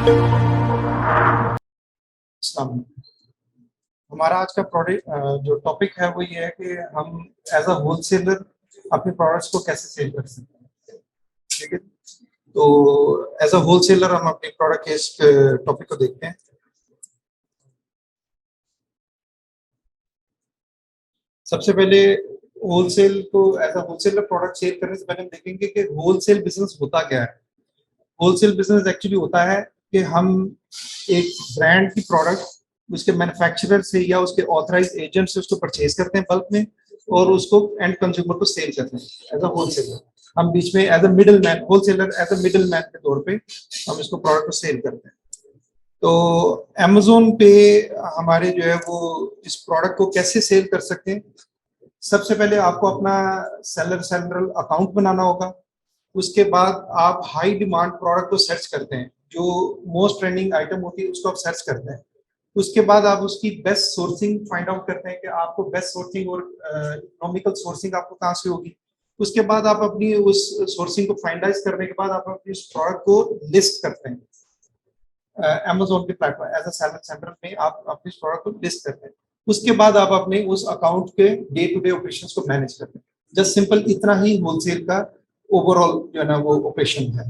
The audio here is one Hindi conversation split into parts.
अस्सलाम वालेकुम। हमारा आज का प्रोडक्ट जो टॉपिक है वो ये है कि हम एज अ होलसेलर अपने प्रोडक्ट्स को कैसे सेल कर सकते हैं। ठीक है, तो एज अ होलसेलर हम अपने प्रोडक्ट के इस टॉपिक को देखते हैं। सबसे पहले होलसेल को as a wholesaler product sale करने से पहले हम देखेंगे कि होलसेल बिजनेस होता क्या है। होलसेल बिजनेस एक्चुअली होता है कि हम एक ब्रांड की प्रोडक्ट उसके मैन्युफैक्चरर से या उसके ऑथराइज एजेंट से उसको परचेज करते हैं बल्क में, और उसको एंड कंज्यूमर को सेल करते हैं एज अ होलसेलर। हम बीच में as a middle man, wholesaler as a middle man के तौर पे हम इसको प्रोडक्ट को सेल करते हैं। तो अमेजोन पे हमारे जो है वो इस प्रोडक्ट को कैसे सेल कर सकते हैं। सबसे पहले आपको अपना सेलर सेंट्रल अकाउंट बनाना होगा। उसके बाद आप हाई डिमांड प्रोडक्ट को सर्च करते हैं, जो मोस्ट ट्रेंडिंग आइटम होती है उसको आप सर्च करते हैं। उसके बाद आप उसकी बेस्ट सोर्सिंग फाइंड आउट करते हैं कि आपको बेस्ट सोर्सिंग और इकोनॉमिकल सोर्सिंग आपको कहाँ से होगी। उसके बाद आप अपनी उस सोर्सिंग को फाइनलाइज करने के बाद आप अपनी उस प्रोडक्ट को लिस्ट करते हैं अमेजोन के platform as a seller centre में आप अपने प्रोडक्ट को लिस्ट करते हैं। उसके बाद आप अपने उस अकाउंट के डे टू डे ऑपरेशंस को मैनेज करते हैं। जस्ट सिंपल इतना ही होलसेल का ओवरऑल जो है ना वो ऑपरेशन है।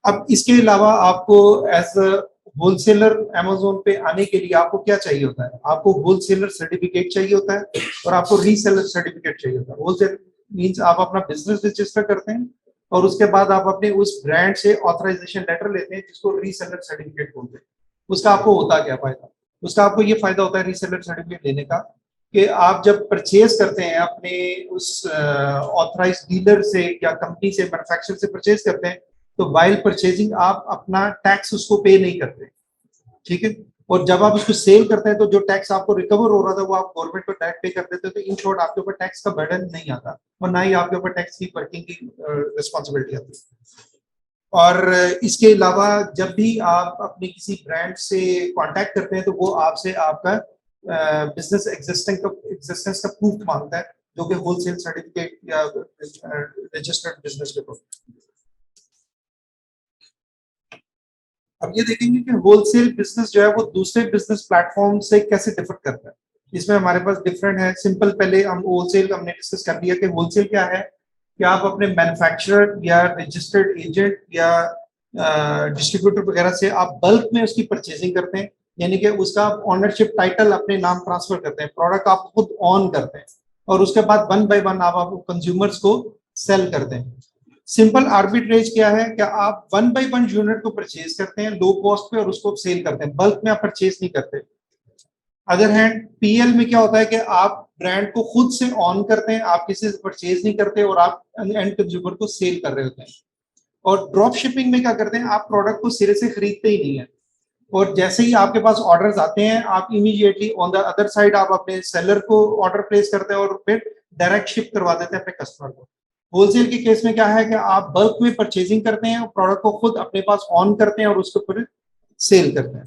अब इसके अलावा आपको एज अ होलसेलर अमेजोन पे आने के लिए आपको क्या चाहिए होता है, आपको होलसेलर सर्टिफिकेट चाहिए होता है और आपको रीसेलर सर्टिफिकेट चाहिए होता है। होलसेल मींस आप अपना बिजनेस रजिस्टर करते हैं और उसके बाद आप अपने उस ब्रांड से ऑथराइजेशन लेटर लेते हैं जिसको रीसेलर सर्टिफिकेट बोलते हैं। उसका आपको होता क्या फायदा, उसका आपको ये फायदा होता है रीसेलर सर्टिफिकेट लेने का कि आप जब परचेज करते हैं अपने उस ऑथराइज डीलर से या कंपनी से मैन्युफैक्चरर से परचेज करते हैं, तो वाइल परचेजिंग आप अपना टैक्स उसको पे नहीं करते। ठीक है, और जब आप उसको सेल करते हैं तो जो टैक्स आपको रिकवर हो रहा था वो आप गवर्नमेंट को टैक्स पे कर देते हो। तो इन शॉर्ट आपके ऊपर टैक्स का बर्डन नहीं आता और ना ही आपके ऊपर टैक्स की वर्किंग की रिस्पॉन्सिबिलिटी आती है। और इसके अलावा जब भी आप अपने किसी ब्रांड से कांटेक्ट करते हैं तो वो आपसे आपका बिजनेस एग्जिस्टेंस का प्रूफ मांगता है, जो कि होलसेल सर्टिफिकेट या रजिस्टर्ड बिजनेस के तौर। अब ये देखेंगे कि होलसेल बिजनेस जो है वो दूसरे बिजनेस प्लेटफॉर्म से कैसे डिफर करता है। इसमें हमारे पास डिफरेंट है। सिंपल पहले हम होलसेल हमने डिस्कस कर लिया कि होलसेल क्या है, कि आप अपने मैन्युफैक्चरर या रजिस्टर्ड एजेंट या डिस्ट्रीब्यूटर वगैरह से आप बल्क में उसकी परचेजिंग करते हैं, यानी कि उसका आप ऑनरशिप टाइटल अपने नाम ट्रांसफर करते हैं, प्रोडक्ट आप खुद ऑन करते हैं और उसके बाद वन बाय वन आप कंज्यूमर्स को सेल करते हैं। सिंपल आर्बिट्रेज क्या है, क्या आप वन बाय वन यूनिट को परचेज करते हैं लो कॉस्ट पे और उसको सेल करते हैं, बल्क में आप परचेज नहीं करते। अदर हैंड पीएल में क्या होता है कि आप ब्रांड को खुद से ऑन करते हैं, आप किसी से परचेज नहीं करते और आप एंड कंज्यूमर को सेल कर रहे होते हैं। और ड्रॉप शिपिंग में क्या करते हैं, आप प्रोडक्ट को सिरे से खरीदते ही नहीं है और जैसे ही आपके पास ऑर्डर्स आते हैं आप immediately on the other side आप अपने सेलर को ऑर्डर प्लेस करते हैं और फिर डायरेक्ट शिप करवा देते हैं अपने कस्टमर को। होलसेल के केस में क्या है कि आप बल्क में परचेजिंग करते हैं और प्रोडक्ट को खुद अपने पास ऑन करते हैं और उसको फिर सेल करते हैं।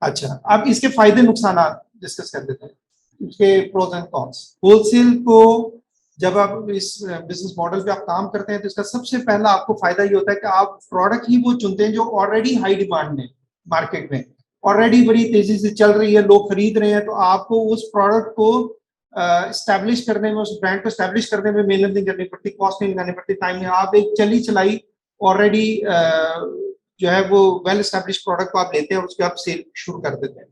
अच्छा, अब इसके फायदे नुकसान डिस्कस कर देते हैं, इसके प्रोज एंड कॉन्स। होलसेल को जब आप इस बिजनेस मॉडल पे आप काम करते हैं तो इसका सबसे पहला आपको फायदा ये होता है कि आप प्रोडक्ट ही वो चुनते हैं जो ऑलरेडी हाई डिमांड में मार्केट में ऑलरेडी बड़ी तेजी से चल रही है, लोग खरीद रहे हैं, तो आपको उस प्रोडक्ट को स्टैब्लिश करने में, उस ब्रांड को स्टैब्लिश करने में मेहनत नहीं करनी पड़ती, कॉस्ट नहीं लगानी पड़ती, टाइम नहीं। आप एक चली चलाई ऑलरेडी जो है वो वेल एस्टैब्लिश प्रोडक्ट को आप लेते हैं और उसके आप सेल शुरू कर देते हैं।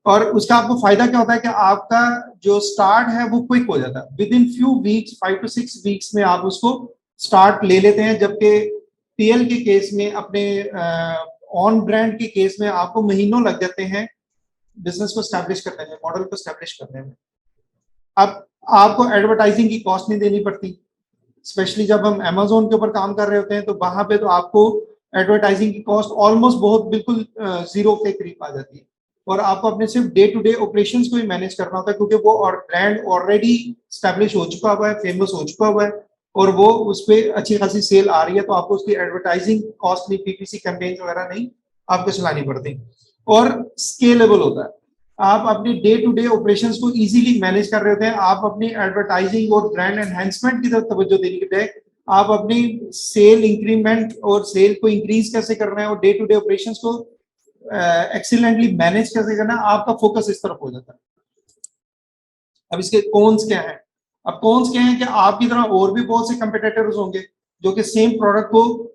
और उसका आपको फायदा क्या होता है कि आपका जो स्टार्ट है वो क्विक हो जाता है, with in few weeks 5 to 6 weeks में आप उसको स्टार्ट ले लेते हैं। जबकि पीएल के केस में, अपने ऑन ब्रांड के केस में आपको महीनों लग जाते हैं बिजनेस को स्टैब्लिश करने में, मॉडल को स्टैब्लिश करने में। अब आपको एडवर्टाइजिंग की कॉस्ट नहीं देनी पड़ती, स्पेशली जब हम अमेजोन के ऊपर काम कर रहे होते हैं तो वहां पे तो आपको एडवर्टाइजिंग की कॉस्ट ऑलमोस्ट बहुत बिल्कुल जीरो के करीब आ जाती है और आपको अपने सिर्फ डे टू डे ऑपरेशंस को ही मैनेज करना होता है, क्योंकि वो और ब्रांड ऑलरेडी स्टैब्लिश हो चुका हुआ है, फेमस हो चुका हुआ है और वो उस पर अच्छी खासी सेल आ रही है, तो आपको उसकी एडवर्टाइजिंग कॉस्ट नहीं, पीपीसी कैंपेन वगैरह नहीं आपको चलानी पड़ती और स्केलेबल होता है। आप अपने डे टू डे ऑपरेशंस को इजीली मैनेज कर रहे होते हैं। आप अपनी एडवर्टाइजिंग और ब्रांड एनहेंसमेंट की तरफ तवज्जो देने के बजाय आप अपनी सेल इंक्रीमेंट और सेल को इंक्रीज कैसे करना है और डे टू डे ऑपरेशंस को एक्सीलेंटली मैनेज कैसे करना है, आपका फोकस इस तरफ हो जाता है। अब इसके कॉन्स क्या है? अब कॉन्स क्या है कि आपकी तरह और भी बहुत से कंपिटिटर्स होंगे जो कि सेम प्रोडक्ट को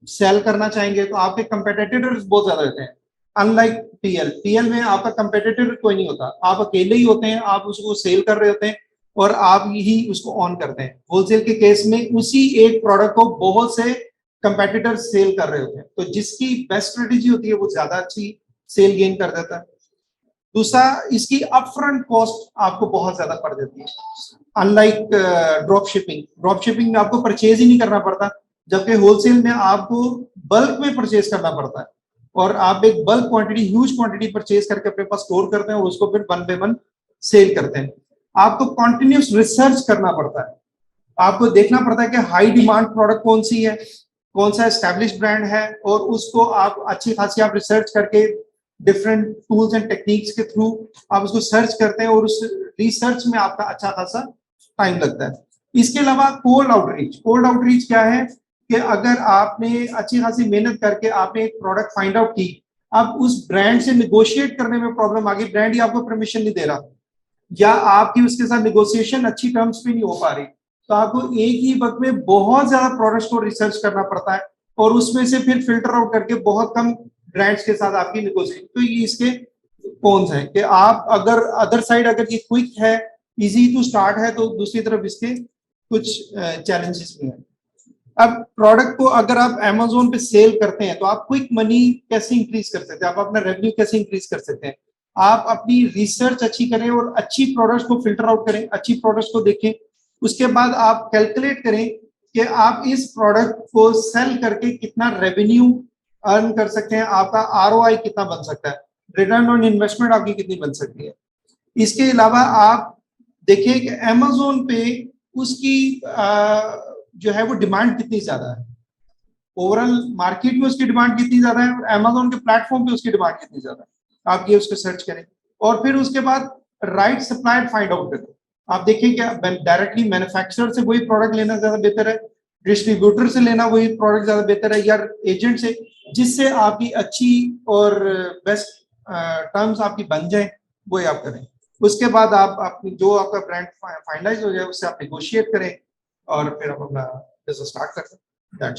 सेल करना चाहेंगे, तो आपके कंपिटिटर्स बहुत ज्यादा होते हैं। अनलाइक पीएल में आपका कंपिटिटर कोई नहीं होता, आप अकेले ही होते हैं, आप उसको सेल कर रहे होते हैं और आप ही उसको ऑन करते हैं। होलसेल के केस में उसी एक प्रोडक्ट को बहुत से कंपेटिटर सेल कर रहे होते हैं, तो जिसकी बेस्ट स्ट्रेटेजी होती है वो ज्यादा अच्छी सेल गेन कर देता है। दूसरा, इसकी अपफ्रंट कॉस्ट आपको बहुत ज्यादा पड़ जाती है। अनलाइक ड्रॉप शिपिंग में आपको परचेज ही नहीं करना पड़ता, जबकि होलसेल में आपको बल्क में परचेज करना पड़ता है और आप एक bulk quantity, huge quantity purchase करके अपने पास स्टोर करते हैं और उसको फिर वन बाय वन सेल करते हैं। आपको कॉन्टिन्यूस रिसर्च करना पड़ता है, आपको देखना पड़ता है कि हाई डिमांड प्रोडक्ट कौन सी है, कौन सा एस्टेब्लिश ब्रांड है, और उसको आप अच्छी खासी आप रिसर्च करके डिफरेंट टूल्स एंड टेक्निक्स के थ्रू आप उसको सर्च करते हैं और उस रिसर्च में आपका अच्छा खासा टाइम लगता है। इसके अलावा कोल्ड आउटरीच क्या है कि अगर आपने अच्छी खासी मेहनत करके आपने एक प्रोडक्ट फाइंड आउट की, अब उस ब्रांड से निगोशिएट करने में प्रॉब्लम आ गई, ब्रांड ही आपको परमिशन नहीं दे रहा या आपकी उसके साथ निगोशिएशन अच्छी टर्म्स पे नहीं हो पा रही, तो आपको एक ही वक्त में बहुत ज्यादा प्रोडक्ट्स को रिसर्च करना पड़ता है और उसमें से फिर फिल्टर आउट करके बहुत कम ब्रांड्स के साथ आपकी निगोशिएशन। तो ये इसके कौन है कि आप अगर अदर साइड अगर ये क्विक है, इजी टू स्टार्ट है, तो दूसरी तरफ इसके कुछ चैलेंजेस भी हैं। अब प्रोडक्ट को अगर आप Amazon पे सेल करते हैं तो आप क्विक मनी कैसे इंक्रीज कर सकते हैं, आप अपना रेवेन्यू कैसे इंक्रीज कर सकते हैं? आप अपनी रिसर्च अच्छी करें और अच्छी प्रोडक्ट्स को फिल्टर आउट करें, अच्छी प्रोडक्ट्स को देखें, उसके बाद आप कैलकुलेट करें कि आप इस प्रोडक्ट को सेल करके कितना रेवेन्यू अर्न कर सकते हैं, आपका आरओआई कितना बन सकता है, रिटर्न ऑन इन्वेस्टमेंट आपकी कितनी बन सकती है। इसके अलावा आप देखिए कि Amazon पे उसकी जो है वो डिमांड कितनी ज्यादा है, ओवरऑल मार्केट में उसकी डिमांड कितनी ज्यादा है और Amazon के प्लेटफॉर्म पे उसकी डिमांड कितनी ज्यादा है, आप ये उसको सर्च करें और फिर उसके बाद राइट सप्लायर फाइंड आउट करें। आप देखिए क्या डायरेक्टली मैन्युफैक्चरर से वही प्रोडक्ट लेना ज्यादा बेहतर है, डिस्ट्रीब्यूटर से लेना वही प्रोडक्ट ज्यादा बेहतर है, या एजेंट से, जिससे आपकी अच्छी और बेस्ट टर्म्स आपकी बन जाए, वही आप करें। उसके बाद आप अपनी जो आपका ब्रांड फाइनलाइज हो जाए उससे आप नेगोशिएट करें और फिर आप अपना बिजनेस स्टार्ट कर सकते हैं।